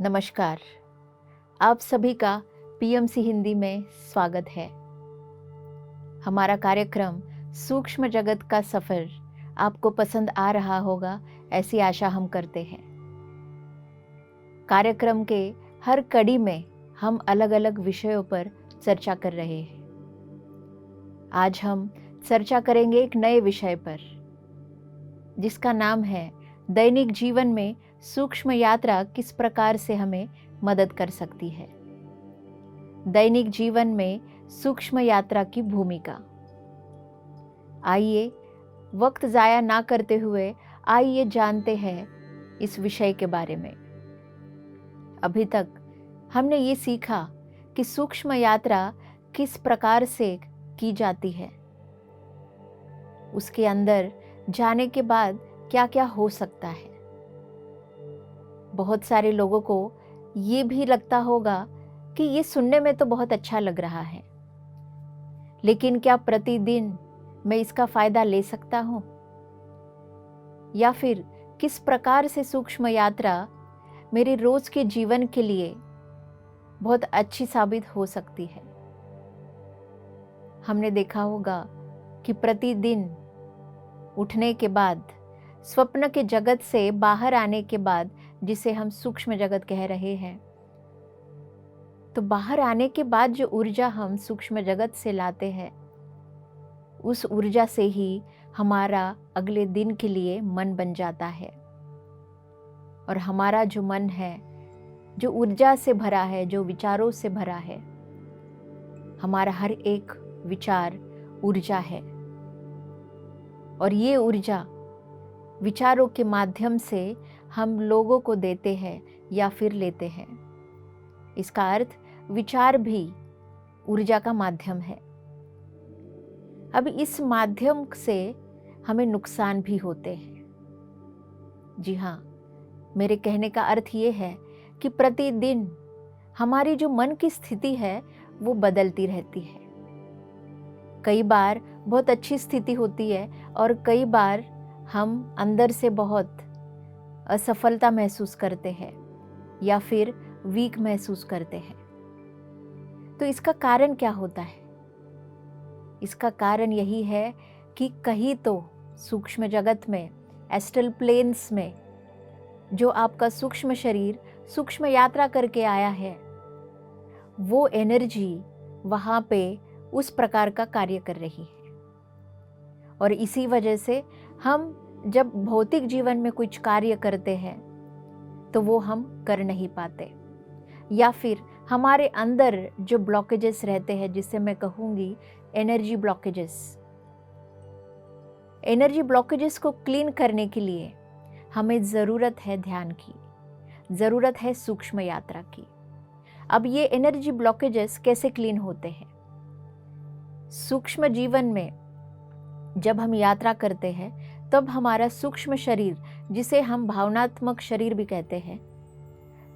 नमस्कार। आप सभी का पीएमसी हिंदी में स्वागत है। हमारा कार्यक्रम सूक्ष्म जगत का सफ़र आपको पसंद आ रहा होगा, ऐसी आशा हम करते हैं। कार्यक्रम के हर कड़ी में हम अलग अलग विषयों पर चर्चा कर रहे हैं। आज हम चर्चा करेंगे एक नए विषय पर, जिसका नाम है दैनिक जीवन में सूक्ष्म यात्रा किस प्रकार से हमें मदद कर सकती है। दैनिक जीवन में सूक्ष्म यात्रा की भूमिका। आइए वक्त जाया ना करते हुए आइए जानते हैं इस विषय के बारे में। अभी तक हमने ये सीखा कि सूक्ष्म यात्रा किस प्रकार से की जाती है, उसके अंदर जाने के बाद क्या क्या हो सकता है। बहुत सारे लोगों को ये भी लगता होगा कि ये सुनने में तो बहुत अच्छा लग रहा है, लेकिन क्या प्रतिदिन मैं इसका फायदा ले सकता हूँ? या फिर किस प्रकार से सूक्ष्म यात्रा मेरे रोज के जीवन के लिए बहुत अच्छी साबित हो सकती है। हमने देखा होगा कि प्रतिदिन उठने के बाद, स्वप्न के जगत से बाहर आने के बाद, जिसे हम सूक्ष्म जगत कह रहे हैं, तो बाहर आने के बाद जो ऊर्जा हम सूक्ष्म जगत से लाते हैं, उस ऊर्जा से ही हमारा अगले दिन के लिए मन बन जाता है। और हमारा जो मन है, जो ऊर्जा से भरा है, जो विचारों से भरा है, हमारा हर एक विचार ऊर्जा है। और ये ऊर्जा विचारों के माध्यम से हम लोगों को देते हैं या फिर लेते हैं। इसका अर्थ विचार भी ऊर्जा का माध्यम है। अब इस माध्यम से हमें नुकसान भी होते हैं। जी हाँ, मेरे कहने का अर्थ ये है कि प्रतिदिन हमारी जो मन की स्थिति है वो बदलती रहती है। कई बार बहुत अच्छी स्थिति होती है और कई बार हम अंदर से बहुत असफलता महसूस करते हैं या फिर वीक महसूस करते हैं। तो इसका कारण क्या होता है? इसका कारण यही है कि कहीं तो सूक्ष्म जगत में, एस्ट्रल प्लेन्स में, जो आपका सूक्ष्म शरीर सूक्ष्म यात्रा करके आया है, वो एनर्जी वहाँ पे उस प्रकार का कार्य कर रही है। और इसी वजह से हम जब भौतिक जीवन में कुछ कार्य करते हैं तो वो हम कर नहीं पाते, या फिर हमारे अंदर जो ब्लॉकेजेस रहते हैं, जिसे मैं कहूँगी एनर्जी ब्लॉकेजेस, एनर्जी ब्लॉकेजेस को क्लीन करने के लिए हमें ज़रूरत है ध्यान की, ज़रूरत है सूक्ष्म यात्रा की। अब ये एनर्जी ब्लॉकेजेस कैसे क्लीन होते हैं? सूक्ष्म जीवन में जब हम यात्रा करते हैं तब हमारा सूक्ष्म शरीर, जिसे हम भावनात्मक शरीर भी कहते हैं,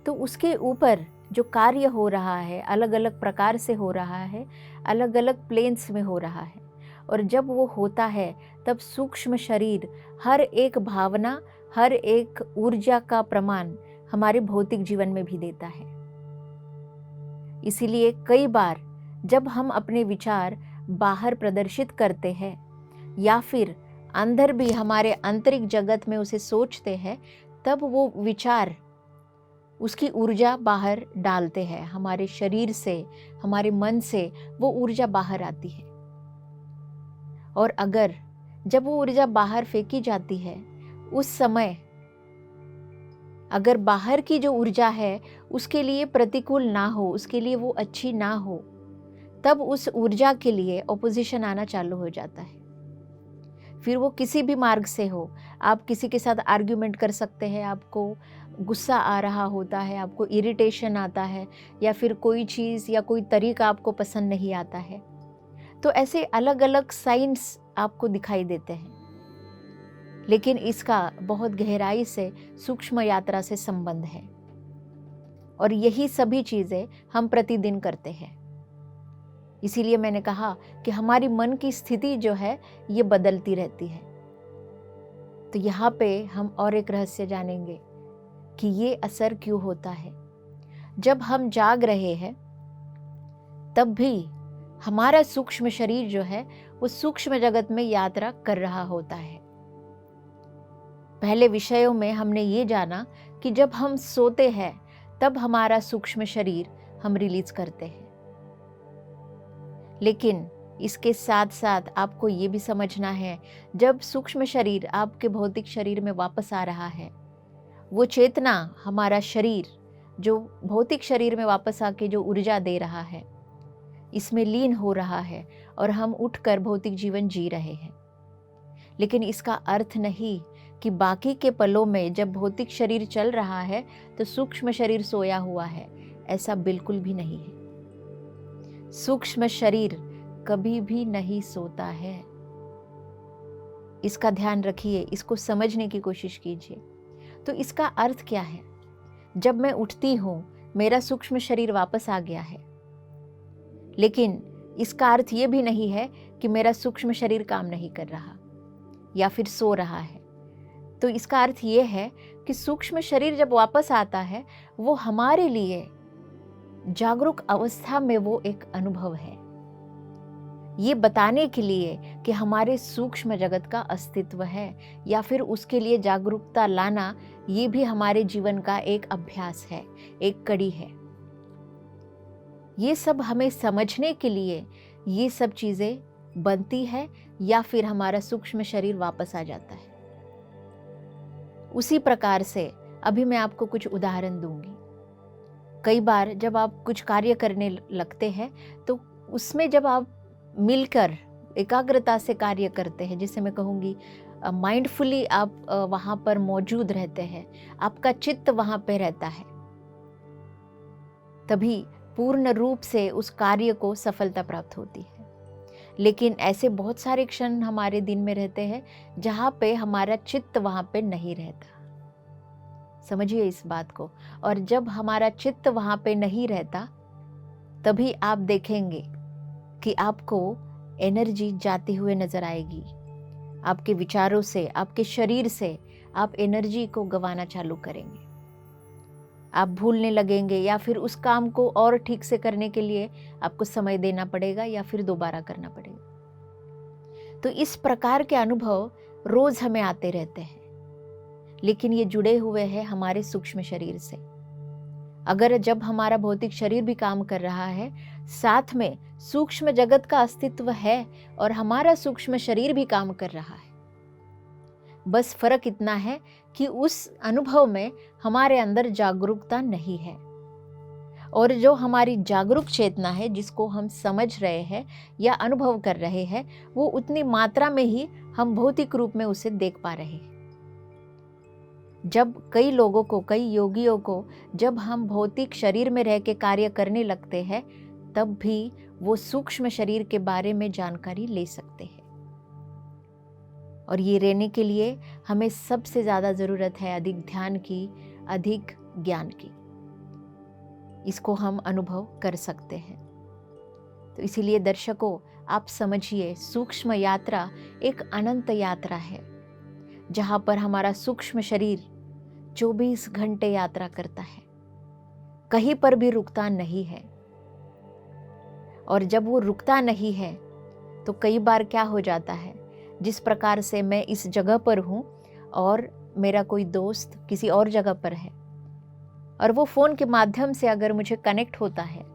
तो उसके ऊपर जो कार्य हो रहा है अलग अलग प्रकार से हो रहा है, अलग अलग प्लेन्स में हो रहा है। और जब वो होता है तब सूक्ष्म शरीर हर एक भावना, हर एक ऊर्जा का प्रमाण हमारे भौतिक जीवन में भी देता है। इसीलिए कई बार जब हम अपने विचार बाहर प्रदर्शित करते हैं या फिर अंदर भी हमारे आंतरिक जगत में उसे सोचते हैं, तब वो विचार, उसकी ऊर्जा बाहर डालते हैं। हमारे शरीर से, हमारे मन से वो ऊर्जा बाहर आती है। और अगर जब वो ऊर्जा बाहर फेंकी जाती है, उस समय अगर बाहर की जो ऊर्जा है उसके लिए प्रतिकूल ना हो, उसके लिए वो अच्छी ना हो, तब उस ऊर्जा के लिए ऑपोजिशन आना चालू हो जाता है। फिर वो किसी भी मार्ग से हो, आप किसी के साथ आर्ग्यूमेंट कर सकते हैं, आपको गुस्सा आ रहा होता है, आपको इरिटेशन आता है, या फिर कोई चीज़ या कोई तरीका आपको पसंद नहीं आता है, तो ऐसे अलग अलग साइंस आपको दिखाई देते हैं। लेकिन इसका बहुत गहराई से सूक्ष्म यात्रा से संबंध है। और यही सभी चीज़ें हम प्रतिदिन करते हैं। इसीलिए मैंने कहा कि हमारी मन की स्थिति जो है ये बदलती रहती है। तो यहाँ पे हम और एक रहस्य जानेंगे कि ये असर क्यों होता है, जब हम जाग रहे हैं तब भी हमारा सूक्ष्म शरीर जो है वो सूक्ष्म जगत में यात्रा कर रहा होता है। पहले विषयों में हमने ये जाना कि जब हम सोते हैं तब हमारा सूक्ष्म शरीर हम रिलीज करते हैं, लेकिन इसके साथ साथ आपको ये भी समझना है, जब सूक्ष्म शरीर आपके भौतिक शरीर में वापस आ रहा है, वो चेतना हमारा शरीर जो भौतिक शरीर में वापस आके जो ऊर्जा दे रहा है, इसमें लीन हो रहा है और हम उठकर भौतिक जीवन जी रहे हैं। लेकिन इसका अर्थ नहीं कि बाकी के पलों में जब भौतिक शरीर चल रहा है तो सूक्ष्म शरीर सोया हुआ है, ऐसा बिल्कुल भी नहीं है। सूक्ष्म शरीर कभी भी नहीं सोता है। इसका ध्यान रखिए, इसको समझने की कोशिश कीजिए। तो इसका अर्थ क्या है? जब मैं उठती हूँ मेरा सूक्ष्म शरीर वापस आ गया है, लेकिन इसका अर्थ ये भी नहीं है कि मेरा सूक्ष्म शरीर काम नहीं कर रहा या फिर सो रहा है। तो इसका अर्थ ये है कि सूक्ष्म शरीर जब वापस आता है वो हमारे लिए जागरूक अवस्था में वो एक अनुभव है, ये बताने के लिए कि हमारे सूक्ष्म जगत का अस्तित्व है, या फिर उसके लिए जागरूकता लाना ये भी हमारे जीवन का एक अभ्यास है, एक कड़ी है। ये सब हमें समझने के लिए ये सब चीज़ें बनती है या फिर हमारा सूक्ष्म शरीर वापस आ जाता है। उसी प्रकार से अभी मैं आपको कुछ उदाहरण दूंगी। कई बार जब आप कुछ कार्य करने लगते हैं तो उसमें जब आप मिलकर एकाग्रता से कार्य करते हैं, जिसे मैं कहूँगी माइंडफुली आप वहाँ पर मौजूद रहते हैं, आपका चित्त वहाँ पे रहता है, तभी पूर्ण रूप से उस कार्य को सफलता प्राप्त होती है। लेकिन ऐसे बहुत सारे क्षण हमारे दिन में रहते हैं जहाँ पे हमारा चित्त वहाँ पे नहीं रहता। समझिए इस बात को। और जब हमारा चित्त वहाँ पे नहीं रहता तभी आप देखेंगे कि आपको एनर्जी जाती हुए नजर आएगी। आपके विचारों से, आपके शरीर से आप एनर्जी को गंवाना चालू करेंगे। आप भूलने लगेंगे या फिर उस काम को और ठीक से करने के लिए आपको समय देना पड़ेगा या फिर दोबारा करना पड़ेगा। तो इस प्रकार के अनुभव रोज हमें आते रहते हैं, लेकिन ये जुड़े हुए हैं हमारे सूक्ष्म शरीर से। अगर जब हमारा भौतिक शरीर भी काम कर रहा है, साथ में सूक्ष्म जगत का अस्तित्व है और हमारा सूक्ष्म शरीर भी काम कर रहा है, बस फर्क इतना है कि उस अनुभव में हमारे अंदर जागरूकता नहीं है, और जो हमारी जागरूक चेतना है जिसको हम समझ रहे हैं या अनुभव कर रहे हैं, वो उतनी मात्रा में ही हम भौतिक रूप में उसे देख पा रहे हैं। जब कई लोगों को, कई योगियों को जब हम भौतिक शरीर में रह के कार्य करने लगते हैं तब भी वो सूक्ष्म शरीर के बारे में जानकारी ले सकते हैं। और ये रहने के लिए हमें सबसे ज़्यादा ज़रूरत है अधिक ध्यान की, अधिक ज्ञान की। इसको हम अनुभव कर सकते हैं। तो इसीलिए दर्शकों, आप समझिए, सूक्ष्म यात्रा एक अनंत यात्रा है जहाँ पर हमारा सूक्ष्म शरीर 24 घंटे यात्रा करता है, कहीं पर भी रुकता नहीं है। और जब वो रुकता नहीं है तो कई बार क्या हो जाता है, जिस प्रकार से मैं इस जगह पर हूँ और मेरा कोई दोस्त किसी और जगह पर है और वो फ़ोन के माध्यम से अगर मुझे कनेक्ट होता है,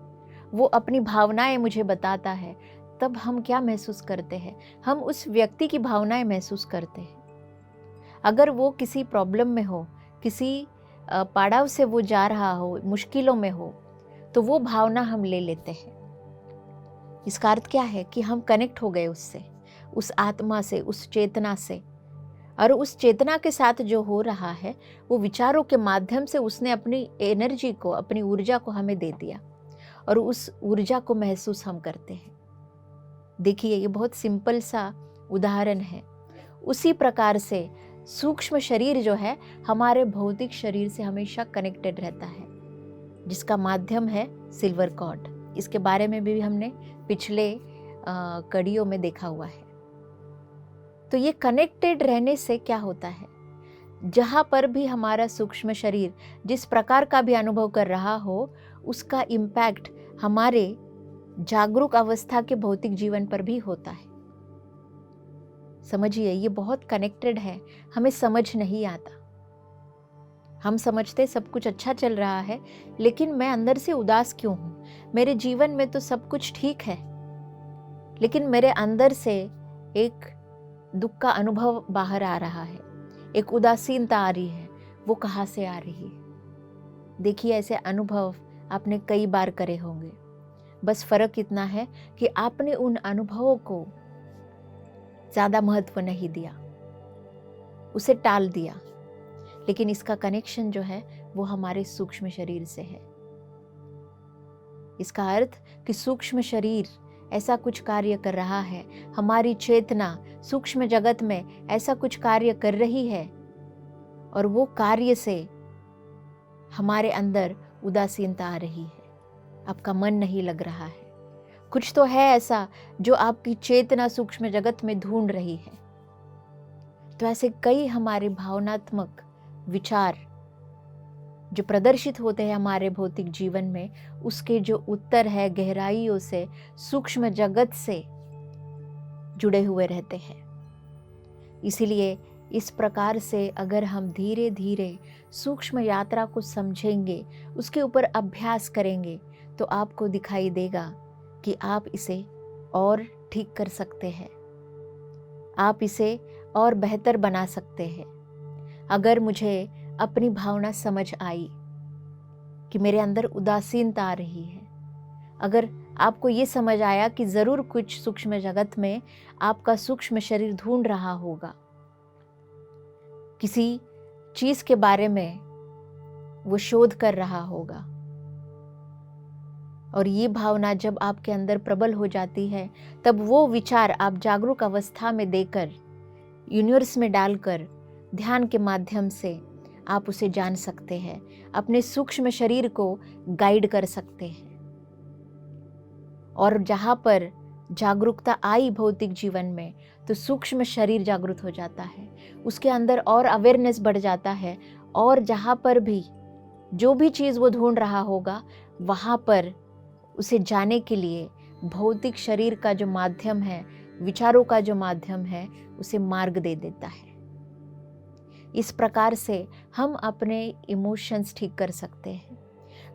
वो अपनी भावनाएं मुझे बताता है, तब हम क्या महसूस करते हैं? हम उस व्यक्ति की भावनाएं महसूस करते हैं। अगर वो किसी प्रॉब्लम में हो, किसी पड़ाव से वो जा रहा हो, मुश्किलों में हो, तो वो भावना हम ले लेते हैं। इसका अर्थ क्या है कि हम कनेक्ट हो गए उससे, उस आत्मा से, उस चेतना से। और उस चेतना के साथ जो हो रहा है वो विचारों के माध्यम से उसने अपनी एनर्जी को, अपनी ऊर्जा को हमें दे दिया और उस ऊर्जा को महसूस हम करते हैं। देखिए, ये बहुत सिंपल सा उदाहरण है। उसी प्रकार से सूक्ष्म शरीर जो है हमारे भौतिक शरीर से हमेशा कनेक्टेड रहता है, जिसका माध्यम है सिल्वर कॉर्ड। इसके बारे में भी हमने पिछले कड़ियों में देखा हुआ है। तो ये कनेक्टेड रहने से क्या होता है, जहाँ पर भी हमारा सूक्ष्म शरीर जिस प्रकार का भी अनुभव कर रहा हो, उसका इम्पैक्ट हमारे जागरूक अवस्था के भौतिक जीवन पर भी होता है। समझिए, ये बहुत कनेक्टेड है, हमें समझ नहीं आता। हम समझते सब कुछ अच्छा चल रहा है, लेकिन मैं अंदर से उदास क्यों हूँ? मेरे जीवन में तो सब कुछ ठीक है, लेकिन मेरे अंदर से एक दुख का अनुभव बाहर आ रहा है, एक उदासीनता आ रही है। वो कहाँ से आ रही है? देखिए, ऐसे अनुभव आपने कई बार करे होंगे। बस फर्क इतना है कि आपने उन अनुभवों को ज़्यादा महत्व नहीं दिया, उसे टाल दिया। लेकिन इसका कनेक्शन जो है वो हमारे सूक्ष्म शरीर से है। इसका अर्थ कि सूक्ष्म शरीर ऐसा कुछ कार्य कर रहा है, हमारी चेतना सूक्ष्म जगत में ऐसा कुछ कार्य कर रही है, और वो कार्य से हमारे अंदर उदासीनता आ रही है, आपका मन नहीं लग रहा है। कुछ तो है ऐसा जो आपकी चेतना सूक्ष्म जगत में ढूंढ रही है। तो ऐसे कई हमारे भावनात्मक विचार जो प्रदर्शित होते हैं हमारे भौतिक जीवन में, उसके जो उत्तर है गहराइयों से, सूक्ष्म जगत से जुड़े हुए रहते हैं। इसीलिए इस प्रकार से अगर हम धीरे धीरे सूक्ष्म यात्रा को समझेंगे, उसके ऊपर अभ्यास करेंगे, तो आपको दिखाई देगा कि आप इसे और ठीक कर सकते हैं, आप इसे और बेहतर बना सकते हैं। अगर मुझे अपनी भावना समझ आई कि मेरे अंदर उदासीनता आ रही है, अगर आपको ये समझ आया कि ज़रूर कुछ सूक्ष्म जगत में आपका सूक्ष्म शरीर ढूंढ रहा होगा, किसी चीज़ के बारे में वो शोध कर रहा होगा, और ये भावना जब आपके अंदर प्रबल हो जाती है, तब वो विचार आप जागरूक अवस्था में देकर, यूनिवर्स में डालकर, ध्यान के माध्यम से आप उसे जान सकते हैं, अपने सूक्ष्म शरीर को गाइड कर सकते हैं। और जहाँ पर जागरूकता आई भौतिक जीवन में, तो सूक्ष्म शरीर जागरूक हो जाता है, उसके अंदर और अवेयरनेस बढ़ जाता है, और जहाँ पर भी जो भी चीज़ वो ढूंढ रहा होगा, वहाँ पर उसे जाने के लिए भौतिक शरीर का जो माध्यम है, विचारों का जो माध्यम है, उसे मार्ग दे देता है। इस प्रकार से हम अपने इमोशंस ठीक कर सकते हैं।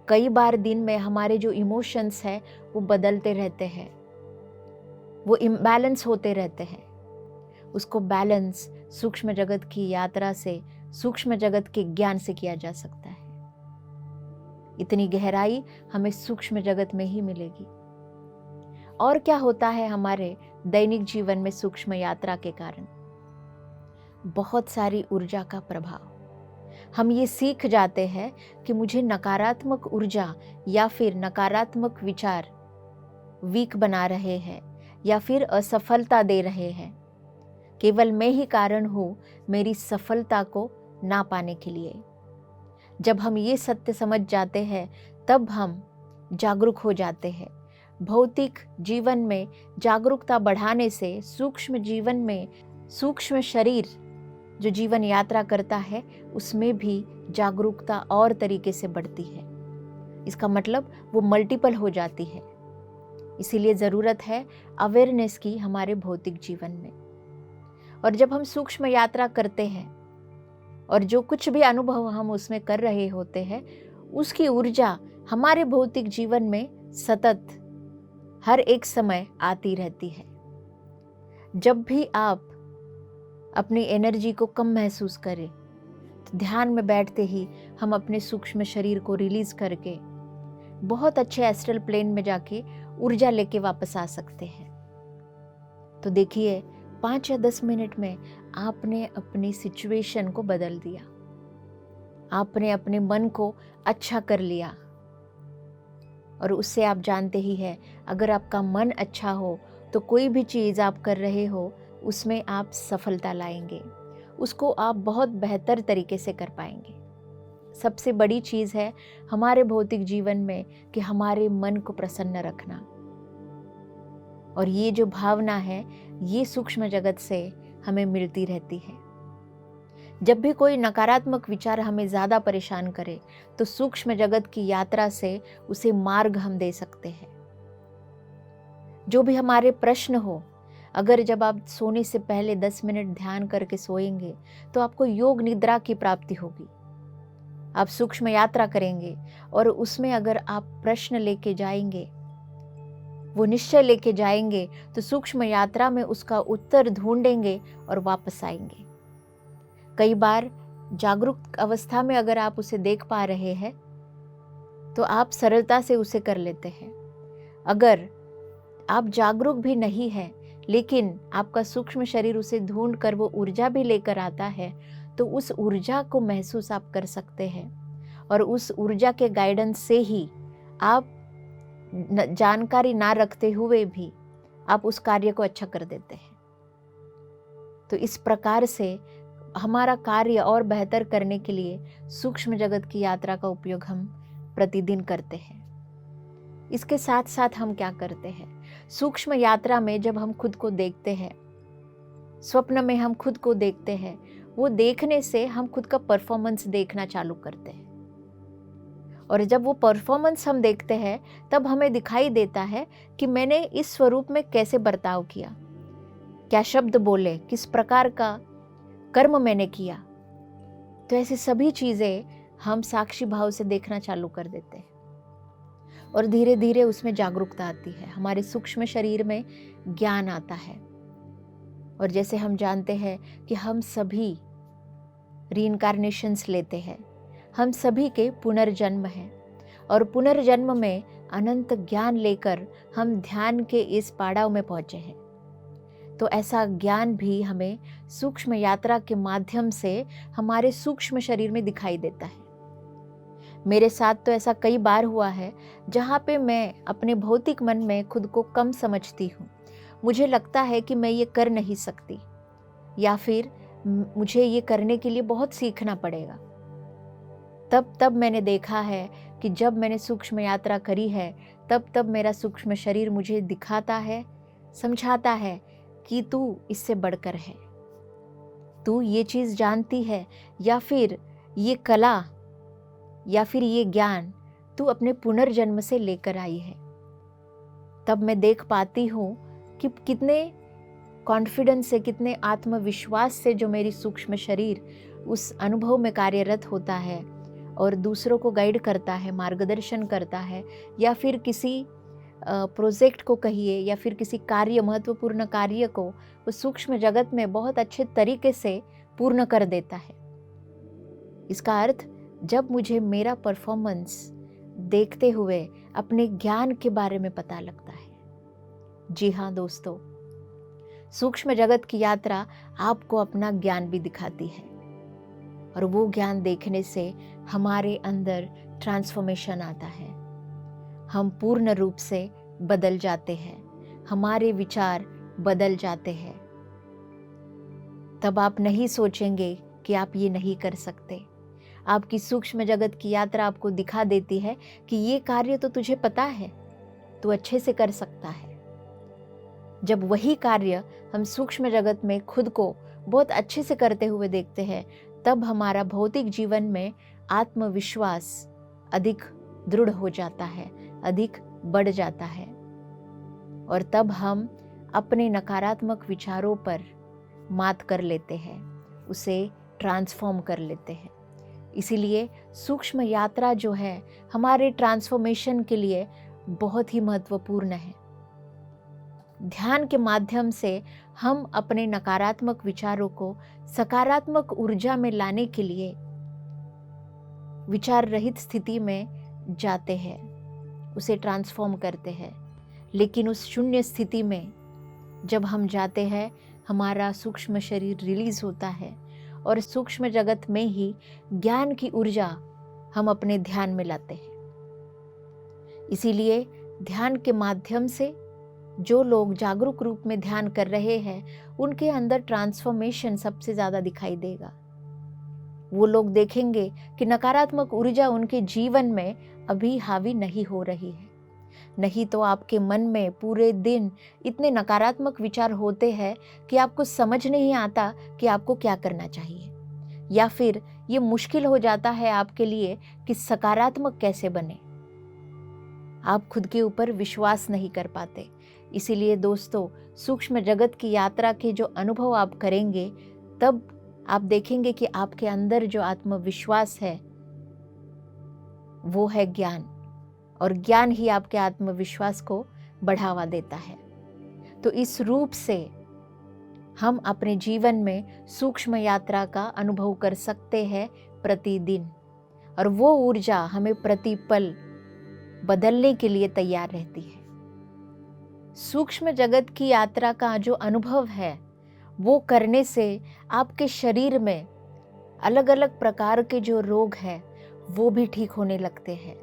कई बार दिन में हमारे जो इमोशंस हैं वो बदलते रहते हैं, वो इम्बैलेंस होते रहते हैं। उसको बैलेंस सूक्ष्म जगत की यात्रा से, सूक्ष्म जगत के ज्ञान से किया जा सकता है। इतनी गहराई हमें सूक्ष्म जगत में ही मिलेगी। और क्या होता है हमारे दैनिक जीवन में सूक्ष्म यात्रा के कारण? बहुत सारी ऊर्जा का प्रभाव। हम ये सीख जाते हैं कि मुझे नकारात्मक ऊर्जा या फिर नकारात्मक विचार वीक बना रहे हैं या फिर असफलता दे रहे हैं। केवल मैं ही कारण हूँ मेरी सफलता को ना पाने के लिए। जब हम ये सत्य समझ जाते हैं, तब हम जागरूक हो जाते हैं। भौतिक जीवन में जागरूकता बढ़ाने से सूक्ष्म जीवन में, सूक्ष्म शरीर जो जीवन यात्रा करता है, उसमें भी जागरूकता और तरीके से बढ़ती है। इसका मतलब वो मल्टीपल हो जाती है। इसीलिए ज़रूरत है अवेयरनेस की हमारे भौतिक जीवन में। और जब हम सूक्ष्म यात्रा करते हैं और जो कुछ भी अनुभव हम उसमें कर रहे होते हैं, उसकी ऊर्जा हमारे भौतिक जीवन में सतत हर एक समय आती रहती है। जब भी आप अपनी एनर्जी को कम महसूस करें, तो ध्यान में बैठते ही हम अपने सूक्ष्म शरीर को रिलीज करके बहुत अच्छे एस्ट्रल प्लेन में जाके ऊर्जा लेके वापस आ सकते हैं। तो देखिए, 5 या 10 मिनट में आपने अपनी सिचुएशन को बदल दिया, आपने अपने मन को अच्छा कर लिया। और उससे आप जानते ही हैं, अगर आपका मन अच्छा हो तो कोई भी चीज़ आप कर रहे हो उसमें आप सफलता लाएंगे, उसको आप बहुत बेहतर तरीके से कर पाएंगे। सबसे बड़ी चीज़ है हमारे भौतिक जीवन में कि हमारे मन को प्रसन्न रखना। और ये जो भावना है, ये सूक्ष्म जगत से हमें मिलती रहती है। जब भी कोई नकारात्मक विचार हमें ज़्यादा परेशान करे तो सूक्ष्म जगत की यात्रा से उसे मार्ग हम दे सकते हैं। जो भी हमारे प्रश्न हो, अगर जब आप सोने से पहले 10 मिनट ध्यान करके सोएंगे तो आपको योग निद्रा की प्राप्ति होगी। आप सूक्ष्म यात्रा करेंगे और उसमें अगर आप प्रश्न लेके जाएंगे, वो निश्चय लेके जाएंगे, तो सूक्ष्म यात्रा में उसका उत्तर ढूंढेंगे और वापस आएंगे। कई बार जागरूक अवस्था में अगर आप उसे देख पा रहे हैं तो आप सरलता से उसे कर लेते हैं। अगर आप जागरूक भी नहीं है लेकिन आपका सूक्ष्म शरीर उसे ढूंढ कर वो ऊर्जा भी लेकर आता है, तो उस ऊर्जा को महसूस आप कर सकते हैं और उस ऊर्जा के गाइडेंस से ही आप जानकारी ना रखते हुए भी आप उस कार्य को अच्छा कर देते हैं। तो इस प्रकार से हमारा कार्य और बेहतर करने के लिए सूक्ष्म जगत की यात्रा का उपयोग हम प्रतिदिन करते हैं। इसके साथ साथ हम क्या करते हैं, सूक्ष्म यात्रा में जब हम खुद को देखते हैं, स्वप्न में हम खुद को देखते हैं, वो देखने से हम खुद का परफॉर्मेंस देखना चालू करते हैं। और जब वो परफॉर्मेंस हम देखते हैं तब हमें दिखाई देता है कि मैंने इस स्वरूप में कैसे बर्ताव किया, क्या शब्द बोले, किस प्रकार का कर्म मैंने किया। तो ऐसी सभी चीज़ें हम साक्षी भाव से देखना चालू कर देते हैं और धीरे धीरे उसमें जागरूकता आती है, हमारे सूक्ष्म शरीर में ज्ञान आता है। और जैसे हम जानते हैं कि हम सभी रीइंकार्नेशंस लेते हैं, हम सभी के पुनर्जन्म हैं और पुनर्जन्म में अनंत ज्ञान लेकर हम ध्यान के इस पड़ाव में पहुँचे हैं। तो ऐसा ज्ञान भी हमें सूक्ष्म यात्रा के माध्यम से हमारे सूक्ष्म शरीर में दिखाई देता है। मेरे साथ तो ऐसा कई बार हुआ है जहाँ पे मैं अपने भौतिक मन में खुद को कम समझती हूँ, मुझे लगता है कि मैं ये कर नहीं सकती या फिर मुझे ये करने के लिए बहुत सीखना पड़ेगा। तब मैंने देखा है कि जब मैंने सूक्ष्म यात्रा करी है तब मेरा सूक्ष्म शरीर मुझे दिखाता है, समझाता है कि तू इससे बढ़कर है, तू ये चीज़ जानती है या फिर ये कला या फिर ये ज्ञान तू अपने पुनर्जन्म से लेकर आई है। तब मैं देख पाती हूँ कि कितने कॉन्फिडेंस से, कितने आत्मविश्वास से जो मेरी सूक्ष्म शरीर उस अनुभव में कार्यरत होता है और दूसरों को गाइड करता है, मार्गदर्शन करता है, या फिर किसी प्रोजेक्ट को कहिए या फिर किसी कार्य, महत्वपूर्ण कार्य को वो सूक्ष्म जगत में बहुत अच्छे तरीके से पूर्ण कर देता है। इसका अर्थ जब मुझे मेरा परफॉर्मेंस देखते हुए अपने ज्ञान के बारे में पता लगता है। जी हाँ दोस्तों, सूक्ष्म जगत की यात्रा आपको अपना ज्ञान भी दिखाती है और वो ज्ञान देखने से हमारे अंदर ट्रांसफॉर्मेशन आता है, हम पूर्ण रूप से बदल जाते हैं, हमारे विचार बदल जाते हैं। तब आप नहीं सोचेंगे कि आप ये नहीं कर सकते। आपकी सूक्ष्म जगत की यात्रा आपको दिखा देती है कि ये कार्य तो तुझे पता है, तू अच्छे से कर सकता है। जब वही कार्य हम सूक्ष्म जगत में खुद को बहुत अच्छे से करते हुए देखते हैं, तब हमारा भौतिक जीवन में आत्मविश्वास अधिक दृढ़ हो जाता है, अधिक बढ़ जाता है और तब हम अपने नकारात्मक विचारों पर मात कर लेते हैं, उसे ट्रांसफॉर्म कर लेते हैं। इसीलिए सूक्ष्म यात्रा जो है हमारे ट्रांसफॉर्मेशन के लिए बहुत ही महत्वपूर्ण है। ध्यान के माध्यम से हम अपने नकारात्मक विचारों को सकारात्मक ऊर्जा में लाने के लिए विचार रहित स्थिति में जाते हैं, उसे ट्रांसफॉर्म करते हैं। लेकिन उस शून्य स्थिति में जब हम जाते हैं, हमारा सूक्ष्म शरीर रिलीज होता है और सूक्ष्म जगत में ही ज्ञान की ऊर्जा हम अपने ध्यान में लाते हैं। इसीलिए ध्यान के माध्यम से जो लोग जागरूक रूप में ध्यान कर रहे हैं, उनके अंदर ट्रांसफॉर्मेशन सबसे ज़्यादा दिखाई देगा। वो लोग देखेंगे कि नकारात्मक ऊर्जा उनके जीवन में अभी हावी नहीं हो रही है। नहीं तो आपके मन में पूरे दिन इतने नकारात्मक विचार होते हैं कि आपको समझ नहीं आता कि आपको क्या करना चाहिए, या फिर ये मुश्किल हो जाता है आपके लिए कि सकारात्मक कैसे बने। आप खुद के ऊपर विश्वास नहीं कर पाते। इसीलिए दोस्तों, सूक्ष्म जगत की यात्रा के जो अनुभव आप करेंगे, तब आप देखेंगे कि आपके अंदर जो आत्मविश्वास है वो है ज्ञान, और ज्ञान ही आपके आत्मविश्वास को बढ़ावा देता है। तो इस रूप से हम अपने जीवन में सूक्ष्म यात्रा का अनुभव कर सकते हैं प्रतिदिन, और वो ऊर्जा हमें प्रतिपल बदलने के लिए तैयार रहती है। सूक्ष्म जगत की यात्रा का जो अनुभव है वो करने से आपके शरीर में अलग अलग प्रकार के जो रोग हैं वो भी ठीक होने लगते हैं।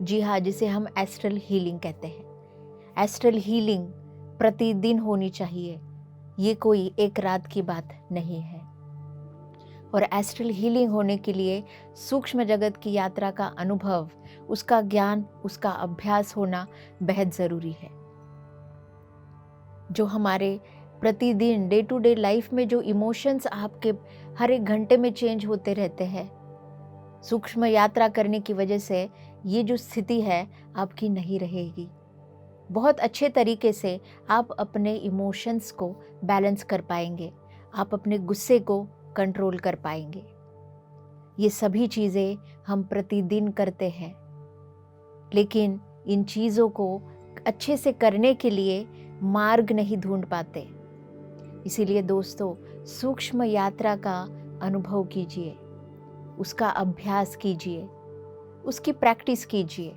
जी हाँ, जिसे हम एस्ट्रल हीलिंग कहते हैं। एस्ट्रल हीलिंग प्रतिदिन होनी चाहिए, ये कोई एक रात की बात नहीं है। और एस्ट्रल हीलिंग होने के लिए सूक्ष्म जगत की यात्रा का अनुभव, उसका ज्ञान, उसका अभ्यास होना बेहद ज़रूरी है। जो हमारे प्रतिदिन डे टू डे लाइफ में जो इमोशंस आपके हर एक घंटे में चेंज होते रहते हैं, सूक्ष्म यात्रा करने की वजह से ये जो स्थिति है आपकी नहीं रहेगी। बहुत अच्छे तरीके से आप अपने इमोशंस को बैलेंस कर पाएंगे, आप अपने गुस्से को कंट्रोल कर पाएंगे। ये सभी चीज़ें हम प्रतिदिन करते हैं, लेकिन इन चीज़ों को अच्छे से करने के लिए मार्ग नहीं ढूंढ पाते। इसीलिए दोस्तों, सूक्ष्म यात्रा का अनुभव कीजिए, उसका अभ्यास कीजिए, उसकी प्रैक्टिस कीजिए।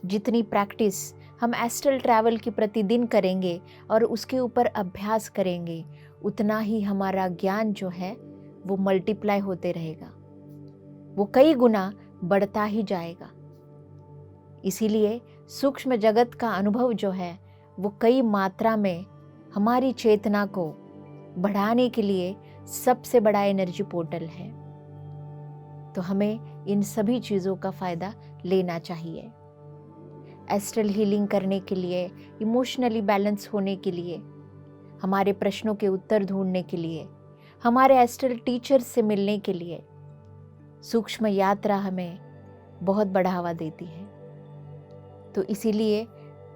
जितनी प्रैक्टिस हम एस्ट्रल ट्रैवल की प्रतिदिन करेंगे और उसके ऊपर अभ्यास करेंगे, उतना ही हमारा ज्ञान जो है वो मल्टीप्लाई होते रहेगा, वो कई गुना बढ़ता ही जाएगा। इसीलिए सूक्ष्म जगत का अनुभव जो है वो कई मात्रा में हमारी चेतना को बढ़ाने के लिए सबसे बड़ा एनर्जी पोर्टल है। तो हमें इन सभी चीज़ों का फ़ायदा लेना चाहिए। एस्ट्रल हीलिंग करने के लिए, इमोशनली बैलेंस होने के लिए, हमारे प्रश्नों के उत्तर ढूंढने के लिए, हमारे एस्ट्रल टीचर से मिलने के लिए सूक्ष्म यात्रा हमें बहुत बढ़ावा देती है। तो इसीलिए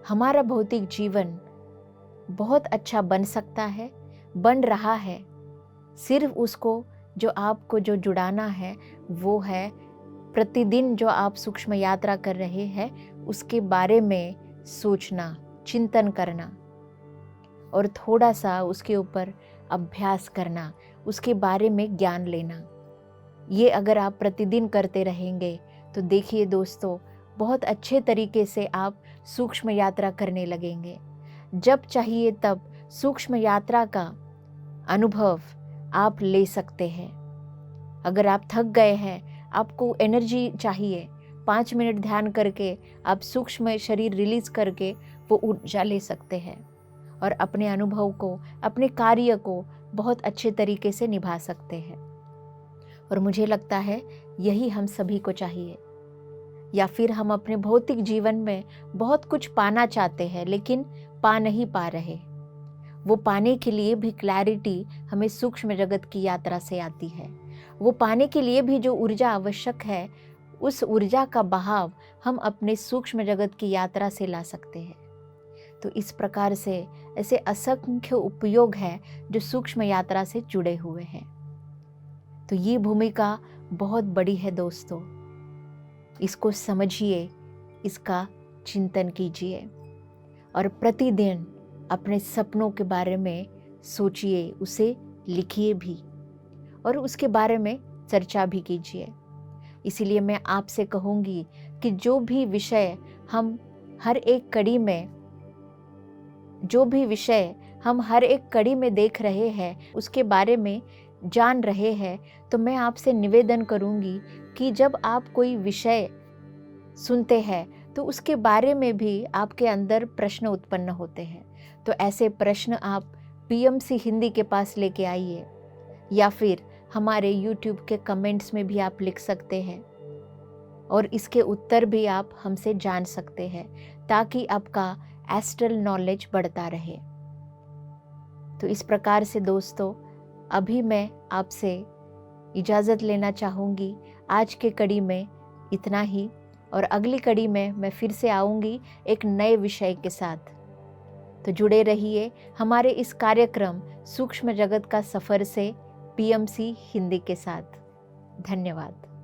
हमारा भौतिक जीवन बहुत अच्छा बन सकता है, बन रहा है। सिर्फ उसको जो आपको जो जुड़ाना है वो है प्रतिदिन जो आप सूक्ष्म यात्रा कर रहे हैं उसके बारे में सोचना, चिंतन करना, और थोड़ा सा उसके ऊपर अभ्यास करना, उसके बारे में ज्ञान लेना। ये अगर आप प्रतिदिन करते रहेंगे तो देखिए दोस्तों, बहुत अच्छे तरीके से आप सूक्ष्म यात्रा करने लगेंगे। जब चाहिए तब सूक्ष्म यात्रा का अनुभव आप ले सकते हैं। अगर आप थक गए हैं, आपको एनर्जी चाहिए, 5 मिनट ध्यान करके आप सूक्ष्म शरीर रिलीज करके वो ऊर्जा ले सकते हैं और अपने अनुभव को, अपने कार्य को बहुत अच्छे तरीके से निभा सकते हैं। और मुझे लगता है यही हम सभी को चाहिए। या फिर हम अपने भौतिक जीवन में बहुत कुछ पाना चाहते हैं लेकिन पा नहीं पा रहे। वो पाने के लिए भी क्लैरिटी हमें सूक्ष्म जगत की यात्रा से आती है। वो पाने के लिए भी जो ऊर्जा आवश्यक है, उस ऊर्जा का बहाव हम अपने सूक्ष्म जगत की यात्रा से ला सकते हैं। तो इस प्रकार से ऐसे असंख्य उपयोग है जो सूक्ष्म यात्रा से जुड़े हुए हैं। तो ये भूमिका बहुत बड़ी है दोस्तों, इसको समझिए, इसका चिंतन कीजिए और प्रतिदिन अपने सपनों के बारे में सोचिए, उसे लिखिए भी और उसके बारे में चर्चा भी कीजिए। इसीलिए मैं आपसे कहूँगी कि जो भी विषय हम हर एक कड़ी में देख रहे हैं, उसके बारे में जान रहे हैं, तो मैं आपसे निवेदन करूँगी कि जब आप कोई विषय सुनते हैं तो उसके बारे में भी आपके अंदर प्रश्न उत्पन्न होते हैं। तो ऐसे प्रश्न आप पीएमसी हिंदी के पास लेके आइए या फिर हमारे YouTube के कमेंट्स में भी आप लिख सकते हैं और इसके उत्तर भी आप हमसे जान सकते हैं ताकि आपका एस्ट्रल नॉलेज बढ़ता रहे। तो इस प्रकार से दोस्तों, अभी मैं आपसे इजाज़त लेना चाहूँगी। आज के कड़ी में इतना ही, और अगली कड़ी में मैं फिर से आऊँगी एक नए विषय के साथ। तो जुड़े रहिए हमारे इस कार्यक्रम सूक्ष्म जगत का सफ़र से PMC हिंदी के साथ। धन्यवाद।